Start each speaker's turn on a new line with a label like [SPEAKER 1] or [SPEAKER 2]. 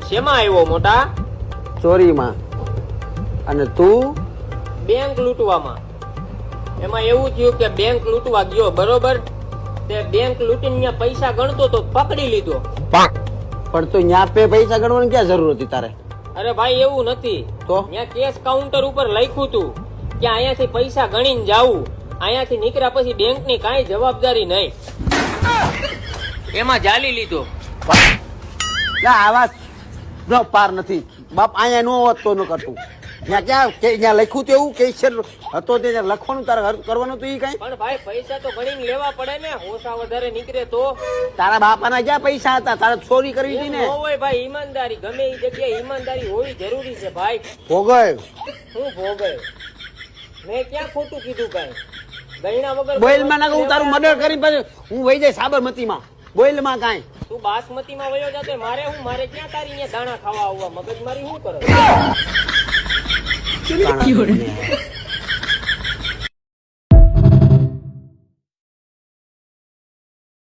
[SPEAKER 1] શેમાં આવ્યો મોટા?
[SPEAKER 2] ચોરીમાં. અને તું?
[SPEAKER 1] બેંક લૂંટવામાં. એમાં એવું થયું કે બેંક લૂંટવા ગયો, બરોબર? તે બેંક લૂંટીને ત્યાં પૈસા ગણતો તો પકડી લીધો.
[SPEAKER 2] પણ તું ન્યા પૈસા ગણવાની ક્યાં જરૂર હતી તારે?
[SPEAKER 1] અરે ભાઈ એવું નથી,
[SPEAKER 2] તો
[SPEAKER 1] ત્યાં કેશ કાઉન્ટર ઉપર લખ્યું હતું કે અહીંયાથી પૈસા ગણીને જાવું. અહીંયાથી નીકળ્યા પછી બેંકની કાંઈ જવાબદારી નહીં. એમાં જાલી લીધો.
[SPEAKER 2] આવા નો પાર નથી બાપ. અહીંયા નો હોત તો ન કરતું. ત્યાં ક્યાં ત્યાં લખ્યું તો એવું કે હતો તે લખવાનું તારે કરવાનું તો એ કઈ.
[SPEAKER 1] પણ ભાઈ પૈસા તો ગણીને લેવા પડે ને, ઓછા વધારે નીકળે તો.
[SPEAKER 2] તારા બાપાના ક્યાં પૈસા હતા? તારે ચોરી કરવી હતી ને.
[SPEAKER 1] ન હોય ભાઈ, ઈમાનદારી ગમે એ જગ્યાએ ઈમાનદારી હોવી જરૂરી છે ભાઈ.
[SPEAKER 2] ભોગવ
[SPEAKER 1] હું ભોગવ? મેં ક્યાં ખોટું કીધું? કાંઈ ગયણા વગર
[SPEAKER 2] બોઈલ માં નાખું. હું તારું મર્ડર કરી પછી હું વહી જાય સાબરમતી માં. બોઈલ માં કાંઈ
[SPEAKER 1] તું બાસમતી માં વયો જાતે. મારે ક્યાં તારી અહીંયા દાણા ખાવા આવવા? મગજ મારી શું કરો?